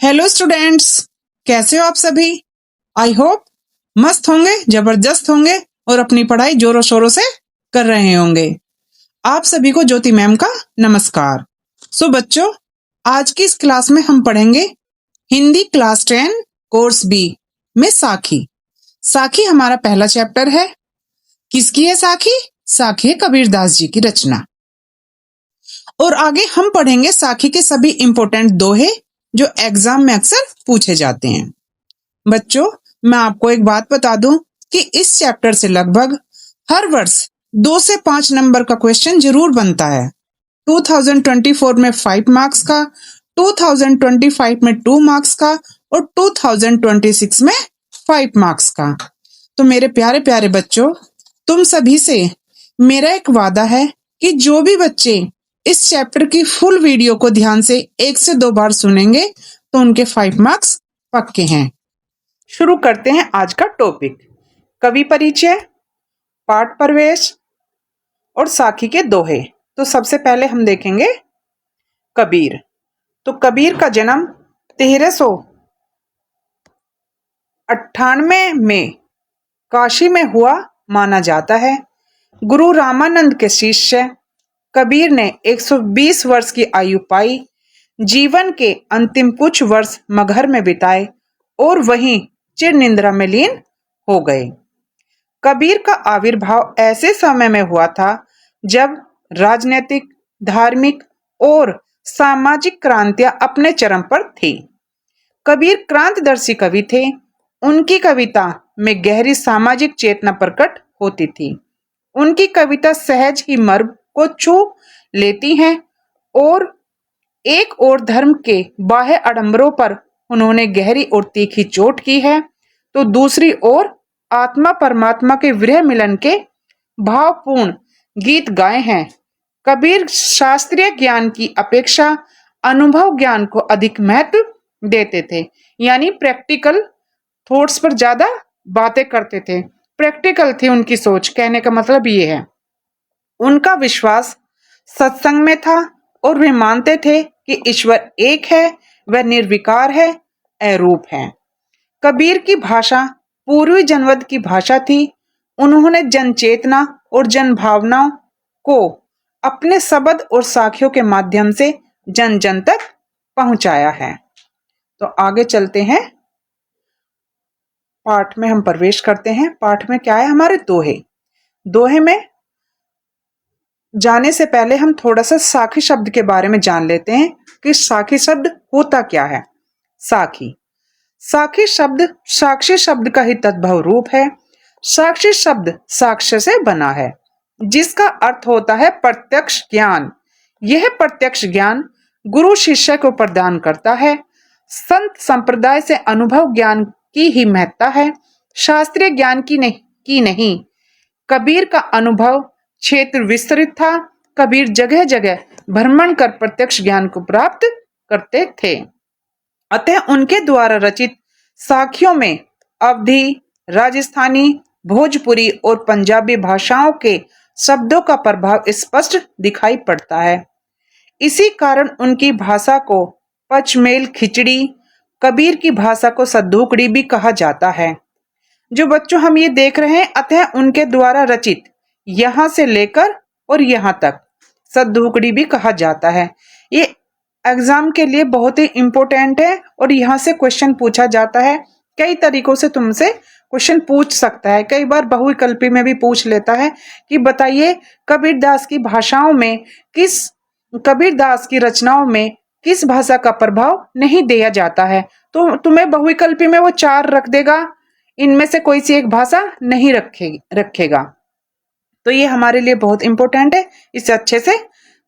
Hello students, कैसे हो आप सभी। आई होप मस्त होंगे, जबरदस्त होंगे और अपनी पढ़ाई जोरों शोरों से कर रहे होंगे। आप सभी को ज्योति मैम का नमस्कार। बच्चों, आज की इस क्लास में हम पढ़ेंगे हिंदी क्लास 10 कोर्स बी में साखी। साखी हमारा पहला चैप्टर है। किसकी है साखी? साखी है कबीरदास जी की रचना। और आगे हम पढ़ेंगे साखी के सभी इंपॉर्टेंट दोहे जो एग्जाम में अक्सर पूछे जाते हैं। बच्चों, मैं आपको एक बात बता दूं कि इस चैप्टर से लगभग हर वर्ष 2 से 5 नंबर का क्वेश्चन जरूर बनता है। 2024 में 5 मार्क्स का, 2025 में 2 मार्क्स का और 2026 में 5 मार्क्स का। तो मेरे प्यारे प्यारे बच्चों, तुम सभी से मेरा एक वादा है कि जो भी बच्चे इस चैप्टर की फुल वीडियो को ध्यान से 1 से 2 बार सुनेंगे तो उनके 5 मार्क्स पक्के हैं। शुरू करते हैं आज का टॉपिक। कवि परिचय, पाठ प्रवेश और साखी के दोहे। तो सबसे पहले हम देखेंगे कबीर। तो कबीर का जन्म 1398 में काशी में हुआ माना जाता है। गुरु रामानंद के शिष्य कबीर ने 120 वर्ष की आयु पाई। जीवन के अंतिम कुछ वर्ष मगहर में बिताए और वहीं चिर निंद्रा में लीन हो गए। कबीर का आविर्भाव ऐसे समय में हुआ था जब राजनीतिक, धार्मिक और सामाजिक क्रांतियां अपने चरम पर थी। कबीर क्रांतिदर्शी कवि थे। उनकी कविता में गहरी सामाजिक चेतना प्रकट होती थी। उनकी कविता सहज ही मर्म को छू लेती हैं और एक और धर्म के बाह्य आडंबरों पर उन्होंने गहरी और तीखी चोट की है, तो दूसरी ओर आत्मा परमात्मा के विरह मिलन के भावपूर्ण गीत गाए हैं। कबीर शास्त्रीय ज्ञान की अपेक्षा अनुभव ज्ञान को अधिक महत्व देते थे, यानी प्रैक्टिकल थॉट्स पर ज्यादा बातें करते थे। प्रैक्टिकल थी उनकी सोच, कहने का मतलब ये है। उनका विश्वास सत्संग में था और वे मानते थे कि ईश्वर एक है, वह निर्विकार है, अरूप है। कबीर की भाषा पूर्वी जनपद की भाषा थी। उन्होंने जन चेतना और जन भावनाओं को अपने शब्द और साखियों के माध्यम से जन जन तक पहुंचाया है। तो आगे चलते हैं, पाठ में हम प्रवेश करते हैं। पाठ में क्या है? हमारे दोहे। दोहे में जाने से पहले हम थोड़ा सा साखी शब्द के बारे में जान लेते हैं कि साखी शब्द होता क्या है। साखी साखी शब्द साक्षी शब्द का ही तद्भव रूप है। साक्षी शब्द साक्ष्य से बना है, जिसका अर्थ होता है प्रत्यक्ष ज्ञान। यह प्रत्यक्ष ज्ञान गुरु शिष्य को प्रदान करता है। संत संप्रदाय से अनुभव ज्ञान की ही महत्ता है, शास्त्रीय ज्ञान की नहीं। कबीर का अनुभव क्षेत्र विस्तृत था। कबीर जगह जगह भ्रमण कर प्रत्यक्ष ज्ञान को प्राप्त करते थे। अतः उनके द्वारा रचित साखियों में अवधी, राजस्थानी, भोजपुरी और पंजाबी भाषाओं के शब्दों का प्रभाव स्पष्ट दिखाई पड़ता है। इसी कारण उनकी भाषा को पचमेल खिचड़ी, कबीर की भाषा को सद्दूकड़ी भी कहा जाता है। जो बच्चों हम ये देख रहे हैं, अतः उनके द्वारा रचित, यहाँ से लेकर और यहाँ तक सद्दूकड़ी भी कहा जाता है। ये एग्जाम के लिए बहुत ही इंपॉर्टेंट है और यहाँ से क्वेश्चन पूछा जाता है। कई तरीकों से तुमसे क्वेश्चन पूछ सकता है। कई बार बहुविकल्पी में भी पूछ लेता है कि बताइए कबीरदास की भाषाओं में कबीरदास की रचनाओं में किस भाषा का प्रभाव नहीं दिया जाता है। तो तुम्हें बहुविकल्पी में वो 4 रख देगा, इनमें से कोई सी एक भाषा नहीं रखेगा। तो ये हमारे लिए बहुत इंपॉर्टेंट है, इसे अच्छे से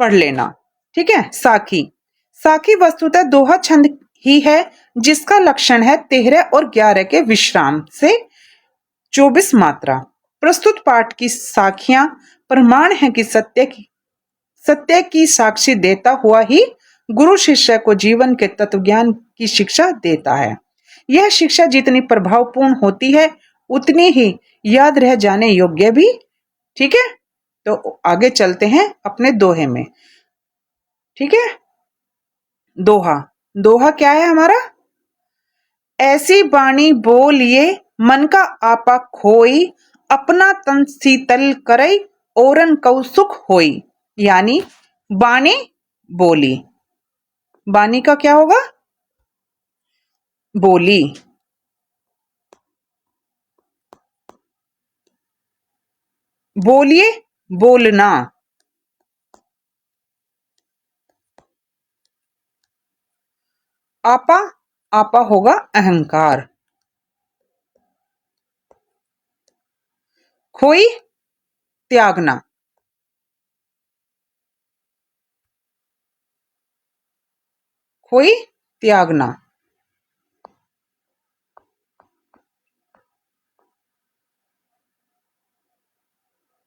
पढ़ लेना। ठीक है। साखी साखी वस्तुतः दोहा छंद ही है, जिसका लक्षण है 13 और 11 के विश्राम से 24 मात्रा। प्रस्तुत पाठ की साखियां प्रमाण है कि सत्य की साक्षी देता हुआ ही गुरु शिष्य को जीवन के तत्व ज्ञान की शिक्षा देता है। यह शिक्षा जितनी प्रभावपूर्ण होती है उतनी ही याद रह जाने योग्य भी। ठीक है। तो आगे चलते हैं अपने दोहे में। ठीक है। दोहा क्या है हमारा? ऐसी बाणी बोलिए मन का आपा खोई, अपना तन शीतल करई औरन कौ सुख होई। यानी बाणी बोली, बाणी का क्या होगा? बोली। बोलिए, बोलना। आपा, आपा होगा अहंकार। खोई, त्यागना। खोई, त्यागना।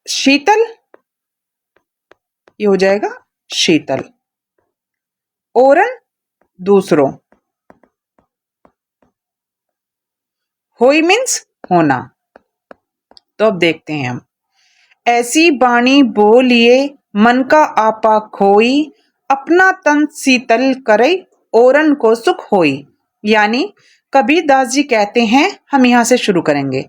शीतल, ये हो जाएगा शीतल। औरन, दूसरों। होई मीन्स होना। तो अब देखते हैं हम। ऐसी बाणी बोलिए मन का आपा खोई, अपना तन शीतल करे औरन को सुख होई। यानी कबीर दास जी कहते हैं, हम यहां से शुरू करेंगे।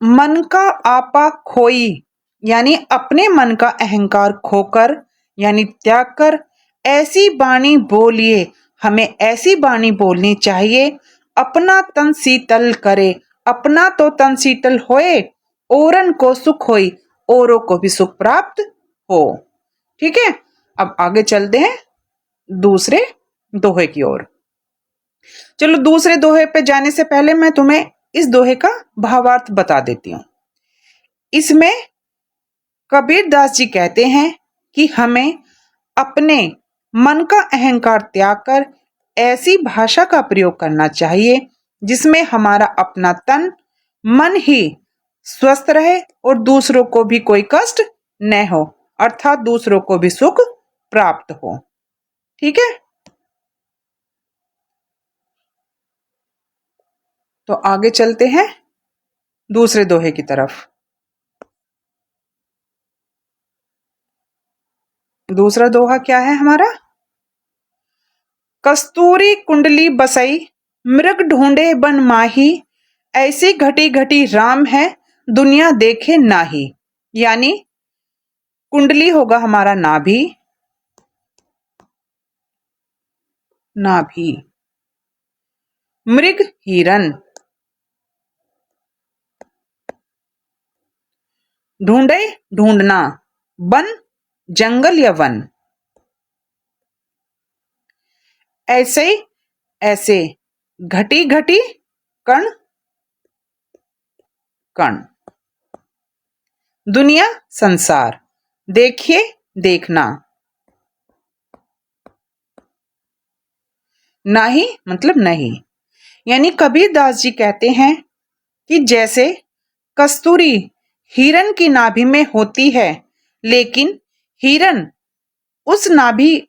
मन का आपा खोई यानी अपने मन का अहंकार खोकर यानी त्याग कर, ऐसी बाणी बोलिए, हमें ऐसी बाणी बोलनी चाहिए, अपना तन शीतल करे, अपना तो तन शीतल होए, औरन को सुख होई, औरों को भी सुख प्राप्त हो। ठीक है, अब आगे चलते हैं दूसरे दोहे की ओर। चलो, दूसरे दोहे पे जाने से पहले मैं तुम्हें इस दोहे का भावार्थ बता देती हूँ। इसमें कबीर दास जी कहते हैं कि हमें अपने मन का अहंकार त्याग कर ऐसी भाषा का प्रयोग करना चाहिए जिसमें हमारा अपना तन मन ही स्वस्थ रहे और दूसरों को भी कोई कष्ट न हो, अर्थात दूसरों को भी सुख प्राप्त हो। ठीक है, तो आगे चलते हैं दूसरे दोहे की तरफ। दूसरा दोहा क्या है हमारा? कस्तूरी कुंडली बसई, मृग ढूंढे बन माही, ऐसी घटी घटी राम है, दुनिया देखे नाही। यानी कुंडली होगा हमारा नाभि, नाभि। मृग हिरन, ढूंढे ढूंढना, बन जंगल या वन। ऐसे ऐसे, घटी घटी, कण कण। दुनिया संसार, देखिए देखना। नाही मतलब नहीं। यानी कबीर दास जी कहते हैं कि जैसे कस्तूरी हिरन की नाभि में होती है, लेकिन हिरन उस नाभि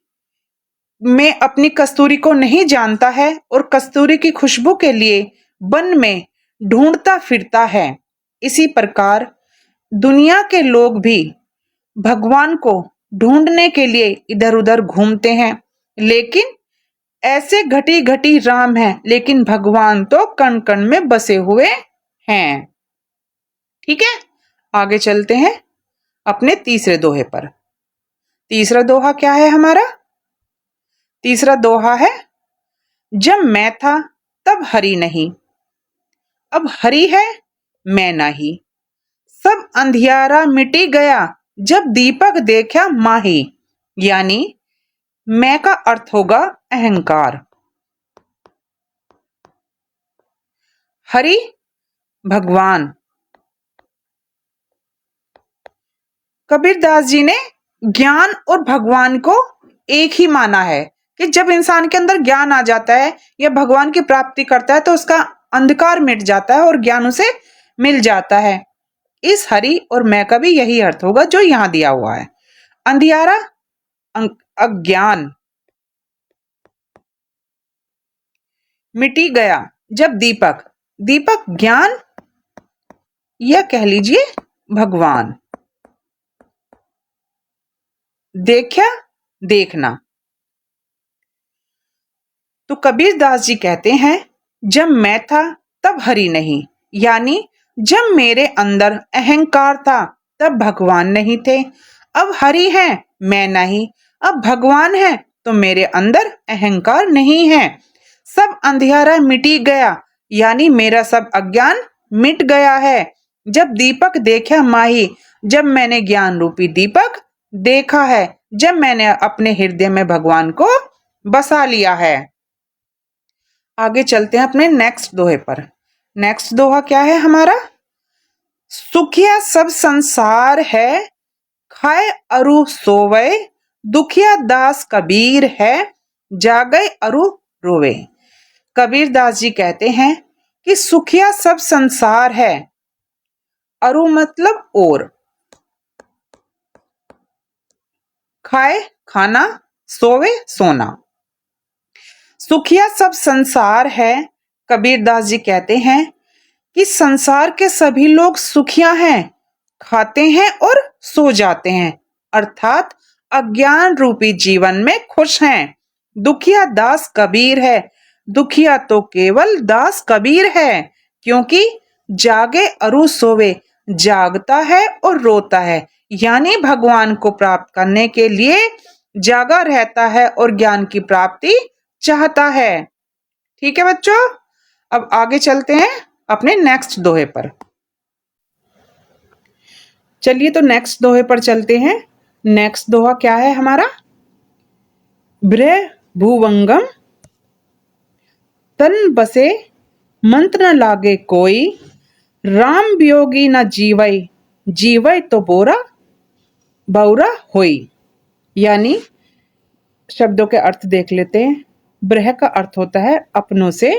में अपनी कस्तूरी को नहीं जानता है और कस्तूरी की खुशबू के लिए वन में ढूंढता फिरता है, इसी प्रकार दुनिया के लोग भी भगवान को ढूंढने के लिए इधर उधर घूमते हैं, लेकिन ऐसे घटी घटी राम है, लेकिन भगवान तो कण कण में बसे हुए हैं। ठीक है, आगे चलते हैं अपने तीसरे दोहे पर। तीसरा दोहा क्या है हमारा? तीसरा दोहा है, जब मैं था तब हरि नहीं, अब हरि है मैं नहीं, सब अंधियारा मिटी गया, जब दीपक देखा माही। यानी मैं का अर्थ होगा अहंकार, हरि भगवान। कबीर दास जी ने ज्ञान और भगवान को एक ही माना है कि जब इंसान के अंदर ज्ञान आ जाता है या भगवान की प्राप्ति करता है तो उसका अंधकार मिट जाता है और ज्ञान उसे मिल जाता है। इस हरि और मैं का भी यही अर्थ होगा जो यहां दिया हुआ है। अंधियारा अज्ञान, मिटी गया जब दीपक, दीपक ज्ञान या कह लीजिए भगवान, देखा देखना। तो कबीर दास जी कहते हैं जब मैं था तब हरि नहीं, यानी जब मेरे अंदर अहंकार था तब भगवान नहीं थे। अब हरि है, मैं नहीं। अब भगवान है तो मेरे अंदर अहंकार नहीं है। सब अंधियारा मिटी गया, यानी मेरा सब अज्ञान मिट गया है। जब दीपक देखा माही, जब मैंने ज्ञान रूपी दीपक देखा है, जब मैंने अपने हृदय में भगवान को बसा लिया है। आगे चलते हैं अपने नेक्स्ट दोहे पर। नेक्स्ट दोहा क्या है हमारा? सुखिया सब संसार है, खाए अरु सोवे, दुखिया दास कबीर है, जागे अरु रोवे। कबीर दास जी कहते हैं कि सुखिया सब संसार है, अरु मतलब और, खाए खाना, सोवे सोना। सुखिया सब संसार है। कबीर दास जी कहते हैं कि संसार के सभी लोग सुखिया हैं, खाते हैं और सो जाते हैं, अर्थात अज्ञान रूपी जीवन में खुश हैं। दुखिया दास कबीर है। दुखिया तो केवल दास कबीर है, क्योंकि जागे अरु सोवे, जागता है और रोता है, यानी भगवान को प्राप्त करने के लिए जागा रहता है और ज्ञान की प्राप्ति चाहता है। ठीक है बच्चों, अब आगे चलते हैं अपने नेक्स्ट दोहे पर। चलिए तो नेक्स्ट दोहे पर चलते हैं। नेक्स्ट दोहा क्या है हमारा? ब्रह भुवंगम तन बसे, मंत्र न लागे कोई, राम वियोगी न जीवई, जीवई तो बोरा बौरा होई। यानी शब्दों के अर्थ देख लेते हैं। ब्रह का अर्थ होता है अपनों से,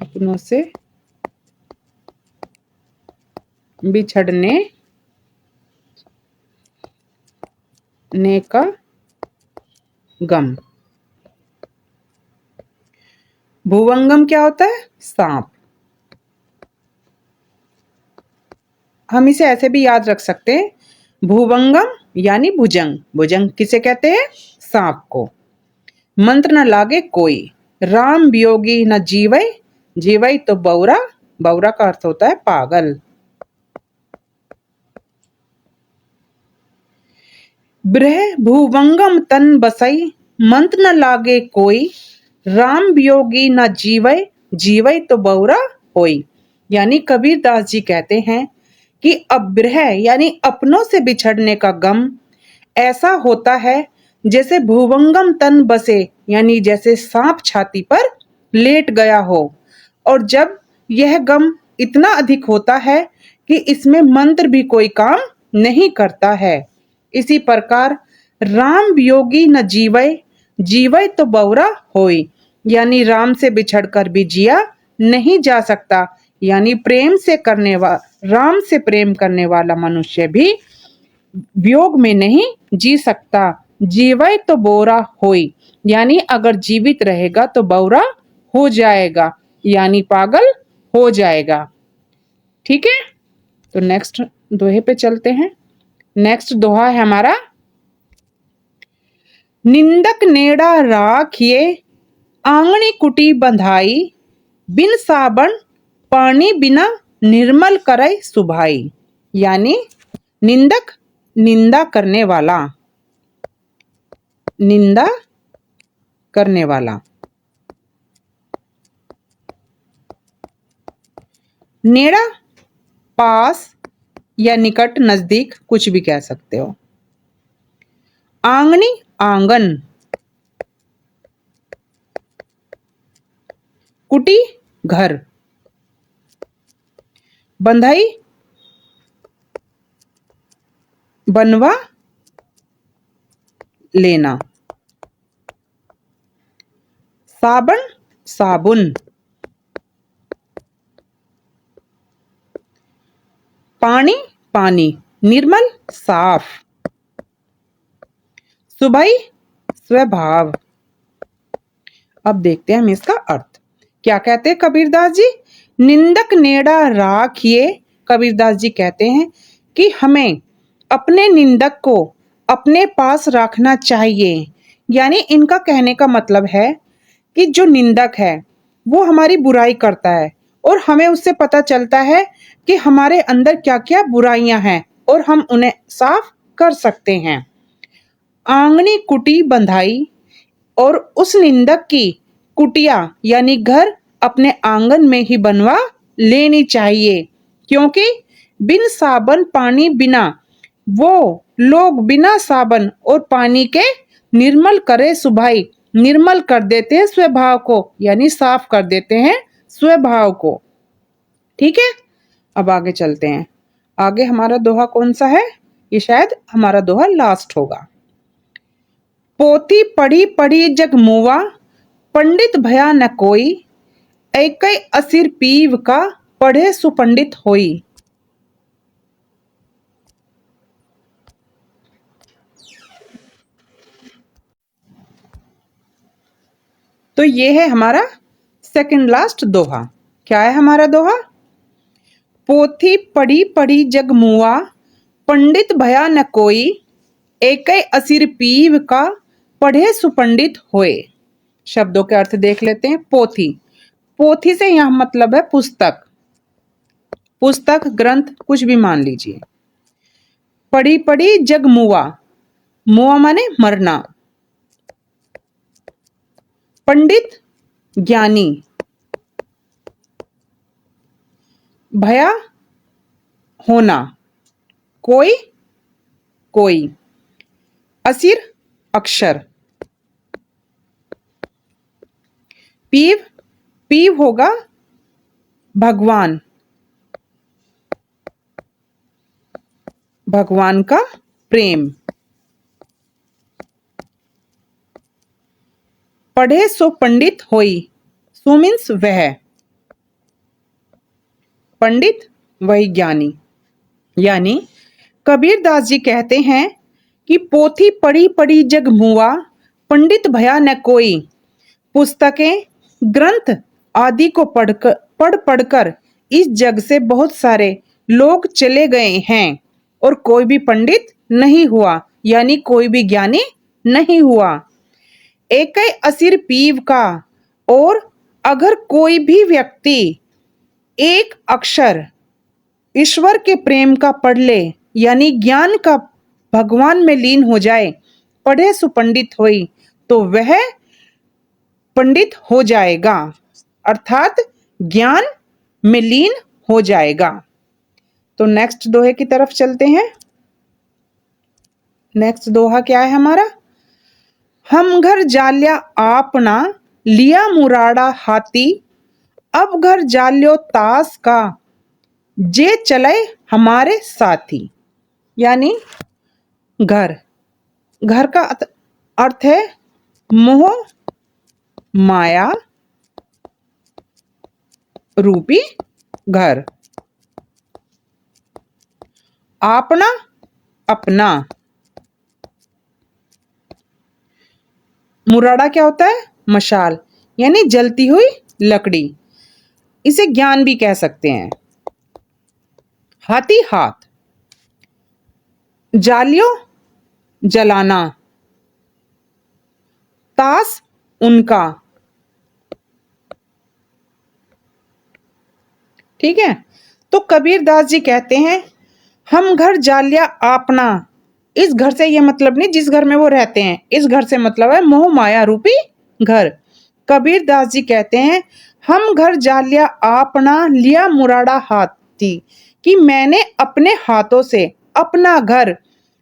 अपनों से बिछड़ने ने का गम। भुवंगम क्या होता है? सांप। हम इसे ऐसे भी याद रख सकते हैं, भुवंगम यानी भुजंग। भुजंग किसे कहते हैं? सांप को। मंत्र न लागे कोई, राम वियोगी न जीवई, जीवई तो बौरा, बौरा का अर्थ होता है पागल। ब्रह भुवंगम तन बसई, मंत्र न लागे कोई, राम वियोगी न जीवई, जीवई तो बौरा होई। यानी कबीर दास जी कहते हैं कि अब्रह यानी अपनों से बिछड़ने का गम ऐसा होता है जैसे भुवंगम तन बसे, यानी जैसे सांप छाती पर लेट गया हो, और जब यह गम इतना अधिक होता है कि इसमें मंत्र भी कोई काम नहीं करता है। इसी प्रकार राम वियोगी न जीवय, जीवय तो बौरा होई, यानी राम से बिछड़कर भी जिया नहीं जा सकता, यानी प्रेम से करने राम से प्रेम करने वाला मनुष्य भी वियोग में नहीं जी सकता। जीवय तो बोरा होई, यानी अगर जीवित रहेगा तो बौरा हो जाएगा, यानी पागल हो जाएगा। ठीक है, तो नेक्स्ट दोहे पे चलते हैं। नेक्स्ट दोहा है हमारा, निंदक नेड़ा राखिए, आंगनी कुटी बंधाई, बिन साबन पानी बिना निर्मल करई सुभाई। यानी निंदक निंदा करने वाला, निंदा करने वाला। नेड़ा पास या निकट, नजदीक, कुछ भी कह सकते हो। आंगनी आंगन, कुटी घर, बंधाई बनवा लेना, साबन साबुन, पानी पानी निर्मल साफ, सुभई स्वभाव। अब देखते हैं हम इसका अर्थ। क्या कहते हैं कबीरदास जी? निंदक नेड़ा राखिए। कबीरदास जी कहते हैं कि हमें अपने निंदक को अपने पास रखना चाहिए, यानी इनका कहने का मतलब है कि जो निंदक है वो हमारी बुराई करता है और हमें उससे पता चलता है कि हमारे अंदर क्या क्या बुराइयां हैं और हम उन्हें साफ कर सकते हैं। आंगनी कुटी बंधाई, और उस निंदक की कुटिया यानी घर अपने आंगन में ही बनवा लेनी चाहिए, क्योंकि बिन साबन पानी बिना वो लोग बिना साबन और पानी के निर्मल करे सुभाई, निर्मल कर देते हैं स्वभाव को, यानी साफ कर देते हैं स्वभाव को। ठीक है, अब आगे चलते हैं। आगे हमारा दोहा कौन सा है? ये शायद हमारा दोहा लास्ट होगा। पोथी पढ़ी पढ़ी जग मुआ, पंडित भया न कोई, एकै असिर पीव का, पढ़े सुपंडित होई। तो ये है हमारा सेकंड लास्ट दोहा। क्या है हमारा दोहा? पोथी पढ़ी पढ़ी जग मुआ, पंडित भया न कोई, एकै असिर पीव का, पढ़े सुपंडित होए। शब्दों के अर्थ देख लेते हैं। पोथी, पोथी से यहां मतलब है पुस्तक, पुस्तक ग्रंथ कुछ भी मान लीजिए। पढ़ी पढ़ी जग मुआ, मुआ माने मरना। पंडित ज्ञानी, भया होना, कोई कोई, असिर अक्षर, पीव, पीव होगा भगवान, भगवान का प्रेम। पढ़े सो पंडित होई, सो मीन्स वह, पंडित वही ज्ञानी। यानी कबीर दास जी कहते हैं कि पोथी पढ़ी पढ़ी जग मुआ, पंडित भया न कोई। पुस्तकें ग्रंथ आदि को पढ़कर इस जग से बहुत सारे लोग चले गए हैं और कोई भी पंडित नहीं हुआ, यानी कोई भी ज्ञानी नहीं हुआ। एकै असिर पीव का, और अगर कोई भी व्यक्ति एक अक्षर ईश्वर के प्रेम का पढ़ ले, यानी ज्ञान का भगवान में लीन हो जाए, पढ़े सुपंडित होई, तो वह पंडित हो जाएगा, अर्थात ज्ञान में लीन हो जाएगा। तो नेक्स्ट दोहे की तरफ चलते हैं। नेक्स्ट दोहा क्या है हमारा? हम घर जालिया आपना, लिया मुराड़ा हाथी, अब घर जालियो तास का, जे चले हमारे साथी। यानी घर, घर का अर्थ है मोह माया रूपी घर। आपना, अपना। मुराड़ा क्या होता है? मशाल, यानी जलती हुई लकड़ी, इसे ज्ञान भी कह सकते हैं। हाथी हाथ, जालियो जलाना, तास उनका। ठीक है, तो कबीर दास जी कहते हैं हम घर जालिया आपना, इस घर से ये मतलब नहीं जिस घर में वो रहते हैं, इस घर से मतलब है मोह माया रूपी घर। कबीर दास जी कहते हैं हम घर जालिया आपना, लिया मुराड़ा हाथी, कि मैंने अपने हाथों से अपना घर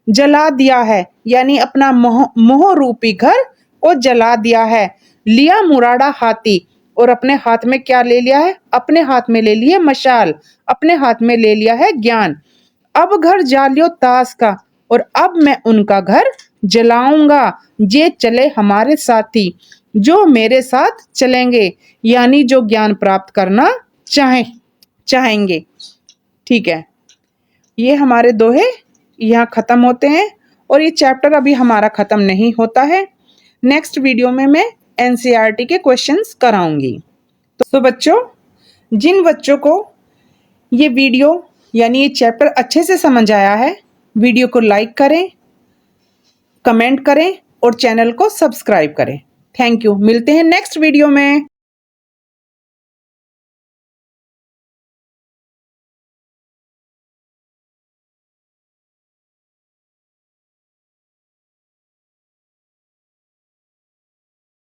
जला दिया है, यानी अपना मोह रूपी घर को जला दिया है। लिया मुराड़ा हाथी, और अपने हाथ में क्या ले लिया है? अपने हाथ में ले लिया मशाल, अपने हाथ में ले लिया है ज्ञान। अब घर जालियो तास का, और अब मैं उनका घर जलाऊंगा, जे चले हमारे साथी, जो मेरे साथ चलेंगे, यानी जो ज्ञान प्राप्त करना चाहेंगे। ठीक है, ये हमारे दोहे यहाँ खत्म होते हैं और ये चैप्टर अभी हमारा खत्म नहीं होता है। नेक्स्ट वीडियो में मैं एनसीईआरटी के क्वेश्चंस कराऊंगी। तो बच्चों, जिन बच्चों को ये वीडियो यानी ये चैप्टर अच्छे से समझ आया है, वीडियो को लाइक करें, कमेंट करें और चैनल को सब्सक्राइब करें। Thank you. मिलते हैं नेक्स्ट वीडियो में।